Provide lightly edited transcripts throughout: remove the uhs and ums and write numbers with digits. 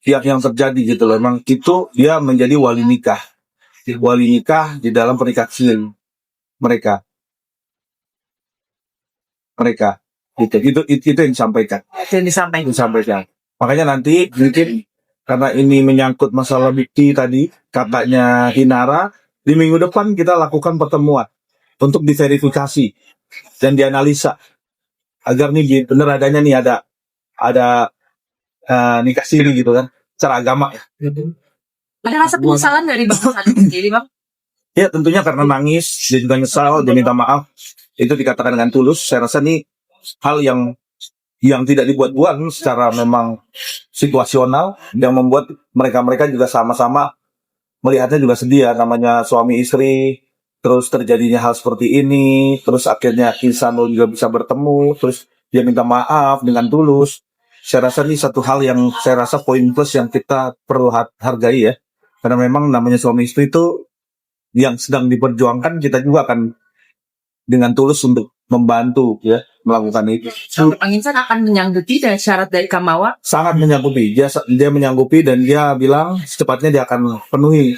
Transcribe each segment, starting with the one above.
yang terjadi gitu loh. Memang itu dia menjadi wali nikah di dalam pernikahan mereka itu yang disampaikan. Makanya nanti mungkin karena ini menyangkut masalah bukti tadi katanya Hinara, di minggu depan kita lakukan pertemuan untuk diverifikasi dan dianalisa agar nih bener adanya nih ada nikah siri gitu kan secara agama ya. Ada rasa penyesalan dari Bang Sandi sendiri, Bang? Ya tentunya karena nangis, dia juga nyesal, dia minta maaf. Itu dikatakan dengan tulus. Saya rasa ini hal yang tidak dibuat-buat secara memang situasional, yang membuat mereka juga sama-sama melihatnya juga sedih ya, namanya suami istri, terus terjadinya hal seperti ini, terus akhirnya Insanul juga bisa bertemu, terus dia minta maaf dengan tulus. Saya rasa ini satu hal yang saya rasa poin plus yang kita perlu hargai ya. Karena memang namanya suami istri itu yang sedang diperjuangkan, kita juga akan dengan tulus untuk membantu ya melakukan itu. Bang Insan akan menyanggupi dari syarat dari Kamawa? Sangat menyanggupi. Dia menyanggupi dan dia bilang secepatnya dia akan penuhi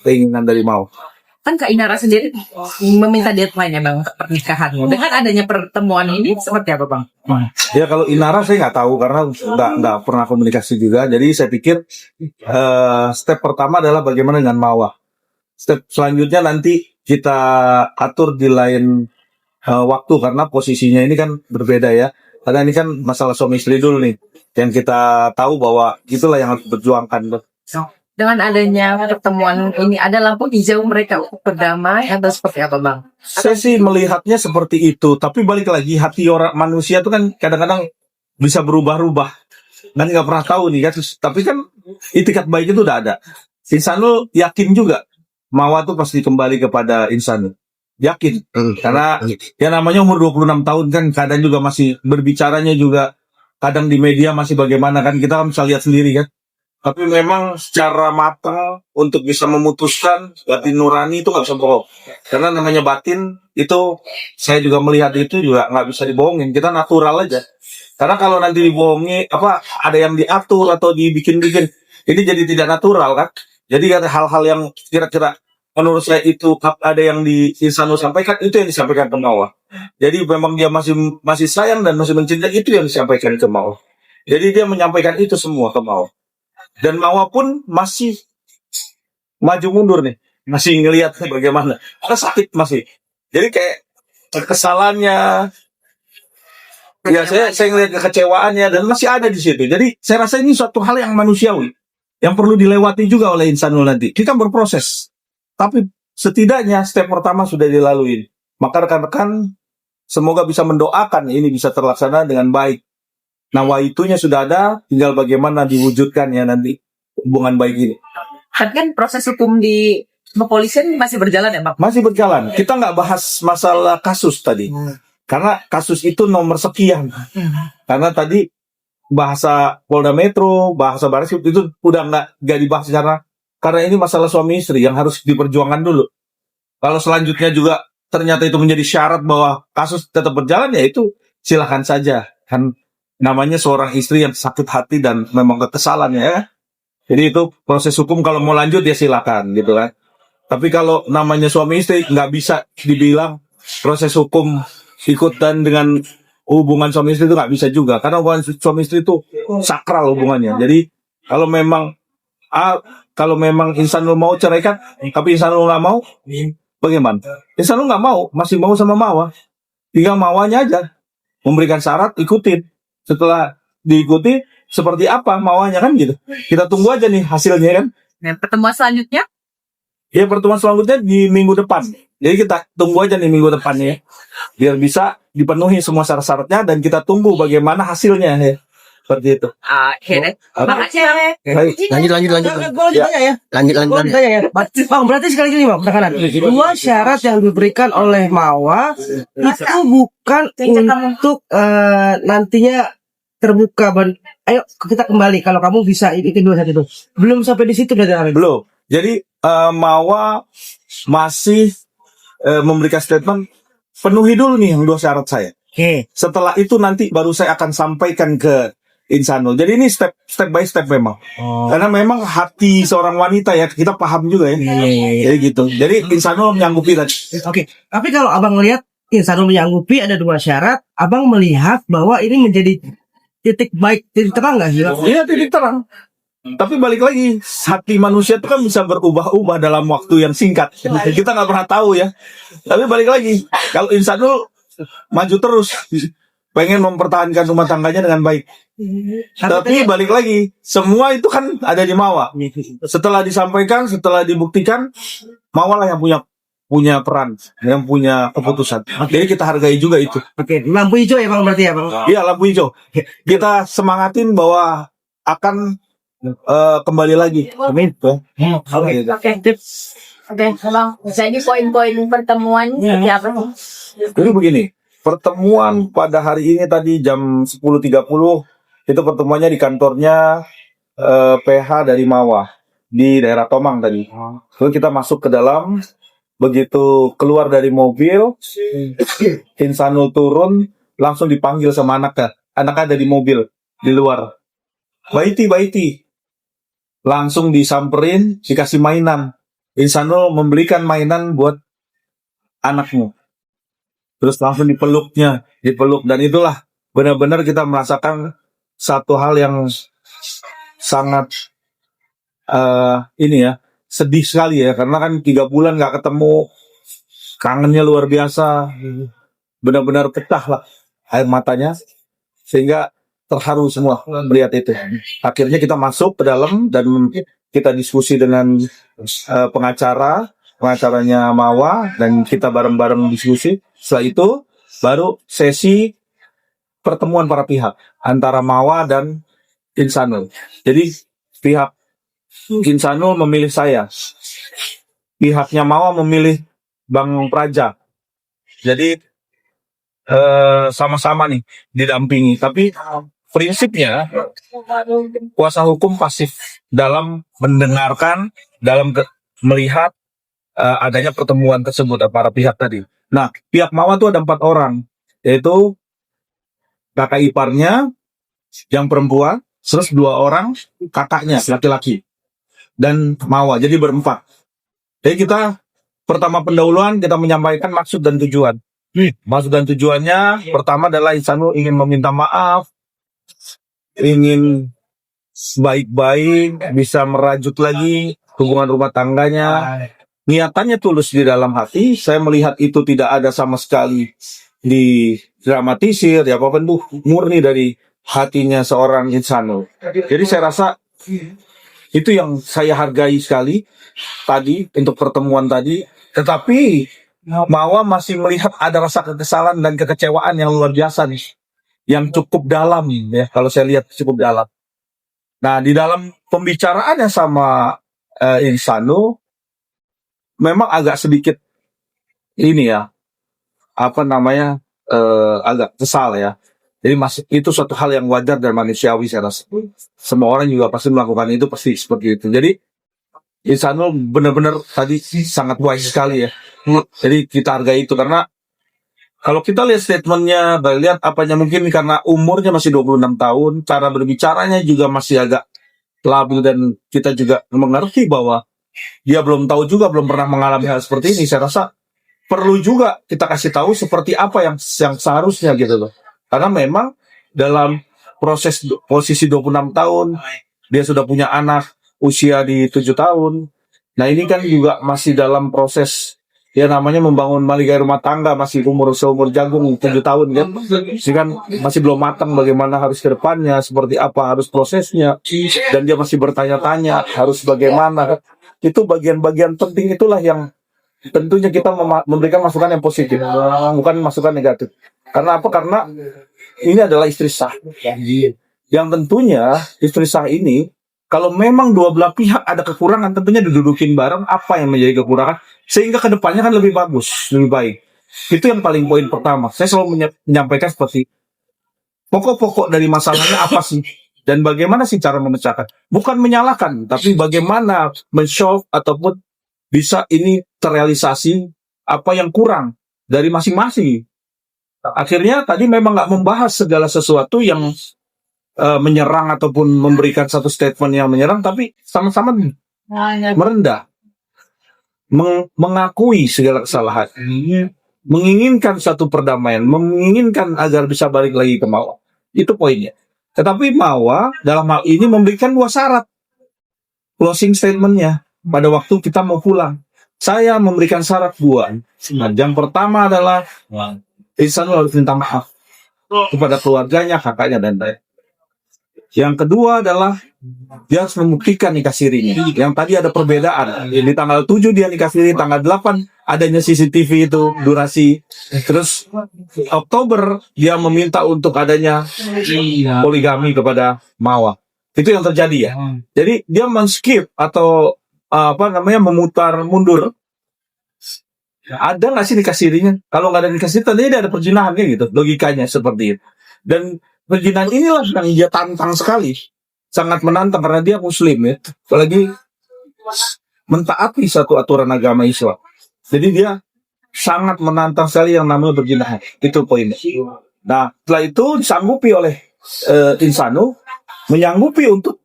keinginan dari Mau. Kan Kak Inara sendiri meminta deadline ya Bang pernikahanmu. Dengan adanya pertemuan ini seperti apa Bang? Ya kalau Inara saya nggak tahu karena nggak pernah komunikasi juga. Jadi saya pikir step pertama adalah bagaimana dengan Mawa. Step selanjutnya nanti kita atur di lain waktu karena posisinya ini kan berbeda ya. Karena ini kan masalah suami istri dulu nih yang kita tahu bahwa itulah yang harus berjuangkan. Dengan adanya pertemuan ini ada lampu hijau mereka untuk berdamai atau seperti apa Bang? Saya sih melihatnya seperti itu, tapi balik lagi hati orang manusia itu kan kadang-kadang bisa berubah-ubah. Dan nggak pernah tahu nih kan. Tapi kan itikat baik itu udah ada. Insanul yakin juga Mawa tuh pasti kembali kepada Insanul. Yakin. Karena ya namanya umur 26 tahun kan kadang juga masih berbicaranya juga kadang di media masih bagaimana kan kita kan bisa lihat sendiri kan. Tapi memang secara matang untuk bisa memutuskan batin nurani itu nggak bisa bohong. Karena namanya batin itu saya juga melihat itu juga nggak bisa dibohongin. Kita natural aja. Karena kalau nanti dibohongi ada yang diatur atau dibikin-bikin ini jadi tidak natural kan. Jadi ada hal-hal yang kira-kira menurut saya itu ada yang di Insanu sampaikan itu yang disampaikan ke Mawa. Jadi memang dia masih sayang dan masih mencintai itu yang disampaikan ke Mawa. Jadi dia menyampaikan itu semua ke Mawa. Dan Mawa pun masih maju mundur nih, masih ngelihat bagaimana. Ada sakit masih. Jadi kayak kekesalannya, ya saya ngelihat kekecewaannya dan masih ada di situ. Jadi saya rasa ini suatu hal yang manusiawi, yang perlu dilewati juga oleh Insanul nanti. Kita berproses, tapi setidaknya step pertama sudah dilalui. Maka rekan-rekan semoga bisa mendoakan ini bisa terlaksana dengan baik. Nawaitunya sudah ada, tinggal bagaimana diwujudkan ya nanti hubungan baik ini. Tapi kan proses hukum di kepolisian masih berjalan ya Bang? Masih berjalan. Kita nggak bahas masalah kasus tadi. Karena kasus itu nomor sekian. Karena tadi bahasa Polda Metro, bahasa Bareskrim itu udah nggak dibahas karena ini masalah suami istri yang harus diperjuangkan dulu. Kalau selanjutnya juga ternyata itu menjadi syarat bahwa kasus tetap berjalan ya itu silakan saja. Kan namanya seorang istri yang sakit hati dan memang kekesalan ya. Jadi itu proses hukum kalau mau lanjut ya silakan gitu kan. Tapi kalau namanya suami istri nggak bisa dibilang proses hukum ikutan dengan hubungan suami istri itu nggak bisa juga. Karena hubungan suami istri itu sakral hubungannya. Jadi kalau memang Insanul mau ceraikan, tapi Insanul nggak mau, bagaimana? Insanul nggak mau, masih mau sama Mawa. Tinggal Mawanya aja memberikan syarat, ikutin. Setelah diikuti seperti apa mauannya kan gitu. Kita tunggu aja nih hasilnya kan. Nah, pertemuan selanjutnya? Ya pertemuan selanjutnya di minggu depan. Jadi kita tunggu aja nih minggu depannya ya. Biar bisa dipenuhi semua syarat-syaratnya dan kita tunggu bagaimana hasilnya ya. Seperti itu. Makasih ya. Lanjut ya. Bang, berarti sekali lagi Bang, penekanan. Dua syarat yang diberikan oleh Mawa itu bukan untuk nantinya terbuka. Ayo kita kembali kalau kamu bisa itu dua itu. Belum sampai di situ berarti. Belum. Jadi Mawa masih memberikan statement penuhi dulu nih yang dua syarat saya. Oke. Setelah itu nanti baru saya akan sampaikan ke Insanul. Jadi ini step by step memang. Karena memang hati seorang wanita ya, kita paham juga ya. Iya. Jadi gitu. Jadi Insanul menyanggupi tadi. Oke, tapi kalau abang melihat Insanul menyanggupi ada 2 syarat, abang melihat bahwa ini menjadi titik baik, titik terang nggak sih? Bang? Iya, titik terang. Tapi balik lagi, hati manusia itu kan bisa berubah-ubah dalam waktu yang singkat. Kita nggak pernah tahu ya. Tapi balik lagi, kalau Insanul maju terus, pengen mempertahankan rumah tangganya dengan baik. Tapi balik lagi, semua itu kan ada di Mawa. Setelah disampaikan, setelah dibuktikan, Mawa lah yang punya peran, yang punya keputusan. Jadi kita hargai juga itu. Oke, lampu hijau ya bang berarti ya bang? Iya, lampu hijau. Kita semangatin bahwa akan kembali lagi. Amin. Oke. Oke, Bang. Jadi poin-poin pertemuan seperti apa? Jadi begini, pertemuan pada hari ini tadi jam 10.30 itu pertemuannya di kantornya PH dari Mawa di daerah Tomang tadi. Lalu kita masuk ke dalam, begitu keluar dari mobil, Insanul turun, langsung dipanggil sama anaknya. Anaknya ada di mobil di luar. Baiti. Langsung disamperin, dikasih mainan. Insanul membelikan mainan buat anakmu. Terus langsung dipeluk, dan itulah benar-benar kita merasakan satu hal yang sangat sedih sekali ya, karena kan 3 bulan nggak ketemu, kangennya luar biasa, benar-benar pecah lah air matanya, sehingga terharu semua melihat itu. Akhirnya kita masuk ke dalam dan kita diskusi dengan pengacaranya Mawa, dan kita bareng-bareng diskusi. Setelah itu baru sesi pertemuan para pihak antara Mawa dan Insanul. Jadi pihak Insanul memilih saya, pihaknya Mawa memilih Bang Praja. Jadi sama-sama nih didampingi, tapi prinsipnya kuasa hukum pasif dalam mendengarkan, dalam melihat adanya pertemuan tersebut para pihak tadi. Nah, pihak Mawa itu ada 4 orang, yaitu kakak iparnya yang perempuan, terus 2 orang kakaknya laki-laki, dan Mawa. Jadi berempat. Jadi kita pertama pendahuluan kita menyampaikan maksud dan tujuan. Maksud dan tujuannya pertama adalah Insanul ingin meminta maaf, ingin baik-baik, bisa merajut lagi hubungan rumah tangganya. Niatannya tulus di dalam hati. Saya melihat itu tidak ada sama sekali didramatisir, ya apa itu murni dari hatinya seorang Insanul. Jadi saya rasa itu yang saya hargai sekali tadi untuk pertemuan tadi. Tetapi Mawa masih melihat ada rasa kekesalan dan kekecewaan yang luar biasa nih, yang cukup dalam ya, kalau saya lihat cukup dalam. Nah, di dalam pembicaraannya sama Insanul memang agak sedikit ini ya, agak kesal ya. Jadi itu suatu hal yang wajar dan manusiawi, saya rasa. Semua orang juga pasti melakukan itu, pasti seperti itu. Jadi Insanul benar-benar tadi sangat wise sekali ya. Jadi kita hargai itu, karena kalau kita lihat statementnya, lihat apanya, mungkin karena umurnya masih 26 tahun, cara berbicaranya juga masih agak labil, dan kita juga mengerti bahwa dia belum tahu juga, belum pernah mengalami hal seperti ini. Saya rasa perlu juga kita kasih tahu seperti apa yang seharusnya gitu loh. Karena memang dalam posisi 26 tahun, dia sudah punya anak usia di 7 tahun. Nah, ini kan juga masih dalam proses ya, namanya membangun maligai rumah tangga, masih seumur jagung 7 tahun kan. Jadi kan masih belum matang bagaimana harus ke depannya, seperti apa harus prosesnya, dan dia masih bertanya-tanya harus bagaimana. Itu bagian-bagian penting itulah yang tentunya kita memberikan masukan yang positif, bukan masukan negatif. Karena apa? Karena ini adalah istri sah. Yang tentunya istri sah ini, kalau memang dua belah pihak ada kekurangan, tentunya didudukin bareng apa yang menjadi kekurangan, sehingga kedepannya kan lebih bagus, lebih baik. Itu yang paling poin pertama. Saya selalu menyampaikan seperti pokok-pokok dari masalahnya apa sih, dan bagaimana sih cara memecahkan. Bukan menyalahkan, tapi bagaimana men-solve ataupun bisa ini terrealisasi apa yang kurang dari masing-masing. Akhirnya tadi memang nggak membahas segala sesuatu yang menyerang ataupun memberikan satu statement yang menyerang, tapi sama-sama merendah, mengakui segala kesalahan, menginginkan satu perdamaian, menginginkan agar bisa balik lagi ke Mawa. Itu poinnya. Tetapi Mawa dalam hal ini memberikan 2 syarat closing statementnya pada waktu kita mau pulang. Saya memberikan syarat 2. Nah, yang pertama adalah Ihsanul harus minta maaf kepada keluarganya, kakaknya, dan lain. Yang kedua adalah dia harus membuktikan nikah sirinya. Yang tadi ada perbedaan. Di tanggal 7 dia nikah siri, tanggal 8 adanya CCTV itu durasi. Terus Oktober dia meminta untuk adanya poligami kepada Mawa. Itu yang terjadi ya. Jadi dia men-skip atau memutar mundur. Ada nggak sih nikah sirinya? Kalau nggak ada nikah siri, tadinya dia ada perzinahan gitu. Logikanya seperti itu. Dan perzinahan inilah yang dia tantang sekali. Sangat menantang karena dia muslim ya. Apalagi mentaati satu aturan agama Islam. Jadi dia sangat menantang sekali yang namanya perzinahan. Itu poinnya. Nah, setelah itu disanggupi oleh Insanu, menyanggupi untuk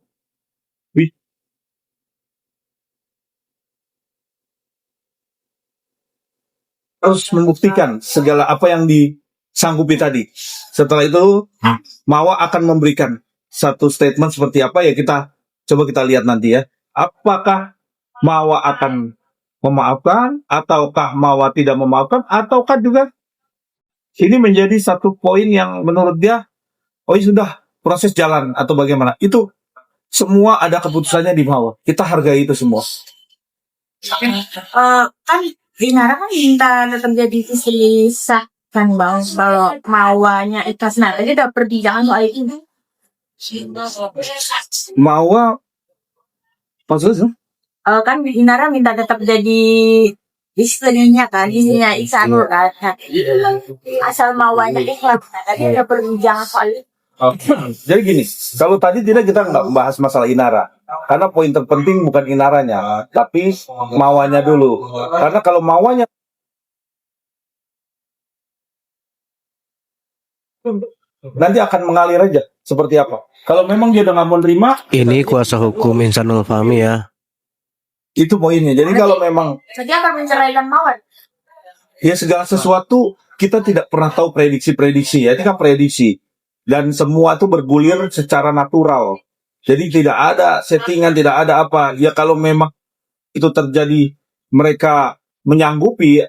harus membuktikan segala apa yang disanggupi tadi. Setelah itu Mawa akan memberikan satu statement seperti apa ya, coba kita lihat nanti ya. Apakah Mawa akan memaafkan, ataukah Mawa tidak memaafkan, ataukah juga ini menjadi satu poin yang menurut dia sudah proses jalan atau bagaimana. Itu semua ada keputusannya di Mawa. Kita hargai itu semua. Kan Inara kan minta tetap jadi istri sah kan bang, kalau Mawanya ikhlas. Nah tadi udah perbincangan soal ini. Mawa maksudnya Kan Inara minta tetap jadi istrinya kan, istrinya Ihsanul kan. Nah, asal Mawanya ikhlas. Nah tadi udah perbincangan soal itu. Jadi gini, kalau tadi kita nggak membahas masalah Inara, karena poin terpenting bukan Inaranya, tapi Mawanya dulu. Karena kalau Mawanya nanti akan mengalir aja seperti apa. Kalau memang dia udah nggak mau nerima, Ini kuasa hukum Ihsanul Fahmi ya. itu poinnya. Jadi kalau memang Jadi akan menceraikan Mawan. ya segala sesuatu kita tidak pernah tahu prediksi-prediksi ya, ini kan prediksi. Dan semua itu bergulir secara natural. Jadi tidak ada settingan, tidak ada apa. Ya kalau memang itu terjadi, mereka menyanggupi,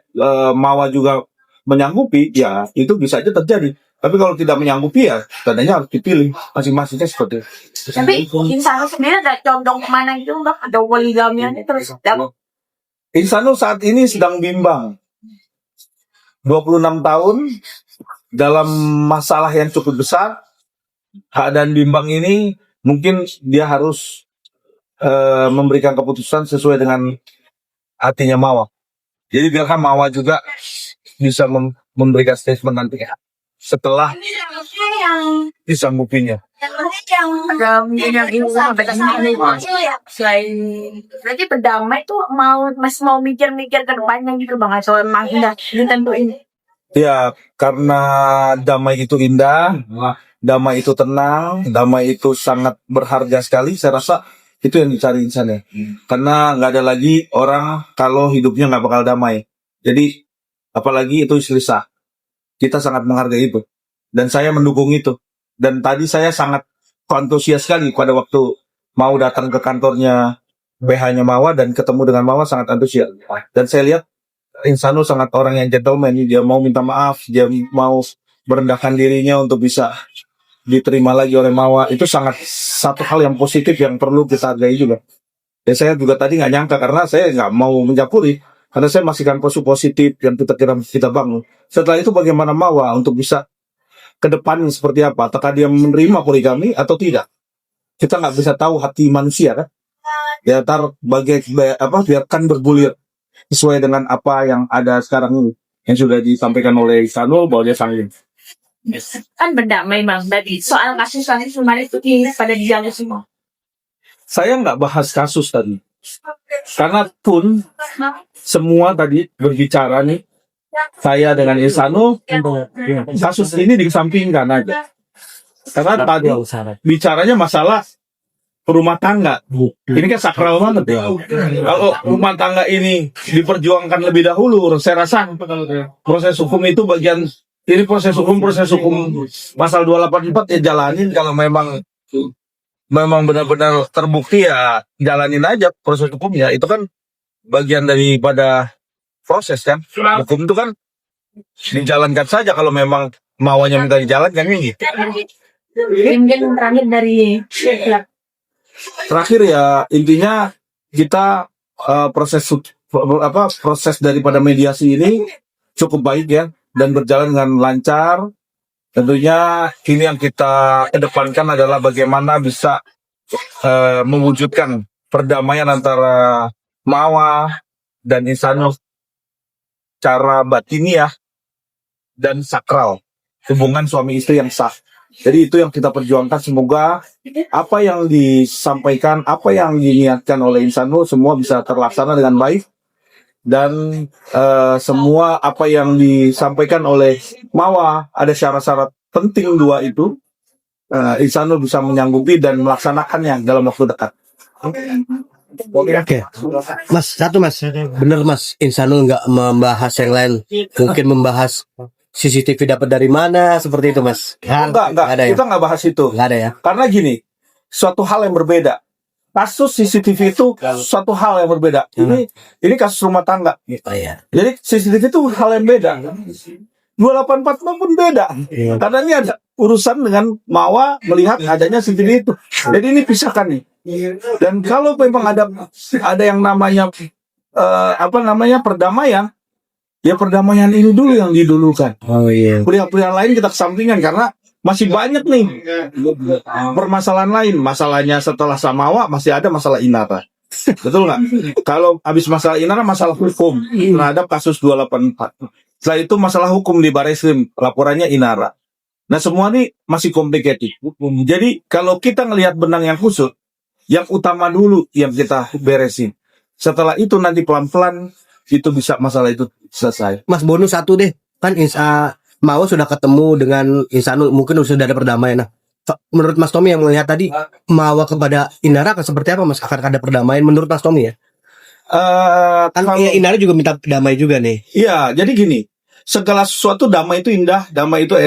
Mawa juga menyanggupi, ya itu bisa aja terjadi. Tapi kalau tidak menyanggupi ya, tandanya harus dipilih masing-masingnya seperti itu. Tapi Ihsanul sendiri ada condong kemana itu bang? Ada poligamiannya terus. Ihsanul saat ini sedang bimbang. 26 tahun dalam masalah yang cukup besar. Keadaan bimbang ini mungkin dia harus memberikan keputusan sesuai dengan hatinya Mawa. Jadi biarkan Mawa juga bisa memberikan statement nanti setelah disanggupinya. Selain berarti berdamai tuh masih mau mikir-mikir ke depannya gitu bang, atau emang udah ditentuin? Ya, karena damai itu indah, damai itu tenang, damai itu sangat berharga sekali. Saya rasa itu yang dicari insan ya. Karena nggak ada lagi orang kalau hidupnya nggak bakal damai. Jadi apalagi itu istri sah. Kita sangat menghargai itu. Dan saya mendukung itu. Dan tadi saya sangat antusias sekali pada waktu mau datang ke kantornya BH-nya Mawa dan ketemu dengan Mawa, sangat antusias. Dan saya lihat Ihsanul sangat orang yang gentleman. Dia mau minta maaf, dia mau merendahkan dirinya untuk bisa diterima lagi oleh Mawa. Itu sangat satu hal yang positif yang perlu kita hargai juga. Dan saya juga tadi nggak nyangka, karena saya nggak mau mencampuri, karena saya masih kan positif yang kita bangun. Setelah itu bagaimana Mawa untuk bisa ke depan seperti apa? Apakah dia menerima poligami atau tidak? Kita nggak bisa tahu hati manusia kan. Ya biarkan bergulir sesuai dengan apa yang ada sekarang ini, yang sudah disampaikan oleh Ihsanul bahwa dia sanggup. Kan berdamai bang, tadi soal kasus kemarin itu pada dijaga semua. Saya nggak bahas kasus tadi, karena pun semua tadi berbicara nih, saya dengan Ihsanul, kasus ini dikesampingkan aja. Karena tadi bicaranya masalah rumah tangga. Ini kan sakral banget ya. Kalau rumah tangga ini diperjuangkan lebih dahulu, saya rasa proses hukum itu bagian ini proses hukum pasal 284 ya jalanin. Kalau memang benar-benar terbukti ya jalanin aja proses hukumnya. Itu kan bagian daripada proses kan. Hukum itu kan dijalankan saja kalau memang maunya minta dijalankan gitu. Kemudian terakhir dari Terakhir ya intinya kita proses daripada mediasi ini cukup baik ya dan berjalan dengan lancar. Tentunya ini yang kita kedepankan adalah bagaimana bisa mewujudkan perdamaian antara Mawa dan Insanul cara batiniah dan sakral, hubungan suami istri yang sah. Jadi itu yang kita perjuangkan. Semoga apa yang disampaikan, apa yang diniatkan oleh Insanul semua bisa terlaksana dengan baik. Dan semua apa yang disampaikan oleh Mawa, ada syarat-syarat penting dua itu, Insanul bisa menyanggupi dan melaksanakannya dalam waktu dekat. Oke, Mas, bener Mas, Insanul nggak membahas yang lain, mungkin membahas CCTV dapat dari mana, seperti itu Mas? Enggak, ada ya? kita nggak bahas itu. Nggak ada ya? Karena gini, suatu hal yang berbeda. Kasus CCTV itu suatu hal yang berbeda. Ini kasus rumah tangga. Oh, iya. Jadi CCTV itu hal yang beda. 284 pun beda. Karena ini ada urusan dengan Mawa melihat adanya CCTV itu. Jadi ini pisahkan nih. Dan kalau memang ada yang namanya perdamaian, ya perdamaian ini dulu yang didulukan. Oh iya. Pria-pria lain kita kesampingkan karena masih banyak nih permasalahan lain. Masalahnya setelah Samawa masih ada masalah Inara. Betul nggak? Kalau habis masalah Inara, masalah hukum terhadap kasus 284. Setelah itu masalah hukum di Barreskrim, laporannya Inara. Nah semua ini masih complicated. Jadi kalau kita ngelihat benang yang kusut, yang utama dulu yang kita beresin. Setelah itu nanti pelan-pelan itu bisa masalah itu selesai. Mas, bonus satu deh, kan Mawa sudah ketemu dengan Insanul, mungkin sudah ada perdamaian. Nah, menurut Mas Tommy yang melihat tadi, Mawa kepada Inara akan seperti apa Mas? Akan ada perdamaian menurut Mas Tommy ya? Kan ya, Inara juga minta damai juga nih. Iya, jadi gini, segala sesuatu damai itu indah, damai itu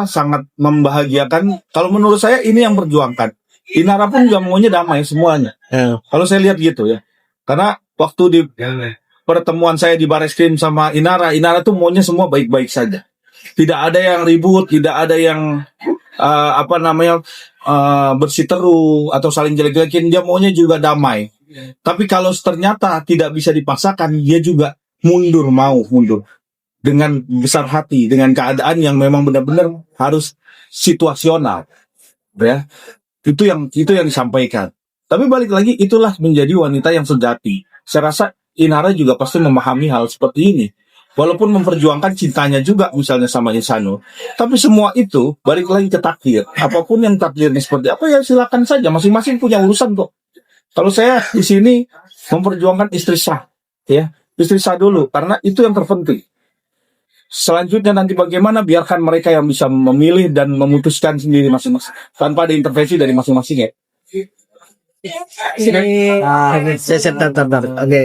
sangat membahagiakan. Kalau menurut saya ini yang perjuangkan. Inara pun juga maunya damai semuanya. Kalau saya lihat gitu ya, karena waktu di pertemuan saya di Barreskrim sama Inara tuh maunya semua baik-baik saja. Tidak ada yang ribut, tidak ada yang bersiteru atau saling jelek-jelekin. Dia maunya juga damai. Tapi kalau ternyata tidak bisa dipaksakan, dia juga mau mundur dengan besar hati, dengan keadaan yang memang benar-benar harus situasional, ya. Itu yang disampaikan. Tapi balik lagi, itulah menjadi wanita yang sejati. Saya rasa Inara juga pasti memahami hal seperti ini. Walaupun memperjuangkan cintanya juga misalnya sama Insanul. Tapi semua itu balik lagi ke takdir. Apapun yang takdirnya seperti apa ya silakan saja. Masing-masing punya urusan kok. Kalau saya di sini memperjuangkan istri sah. Ya, istri sah dulu. Karena itu yang terpenting. Selanjutnya nanti bagaimana biarkan mereka yang bisa memilih dan memutuskan sendiri masing-masing. Tanpa ada intervensi dari masing-masing ya. Oke.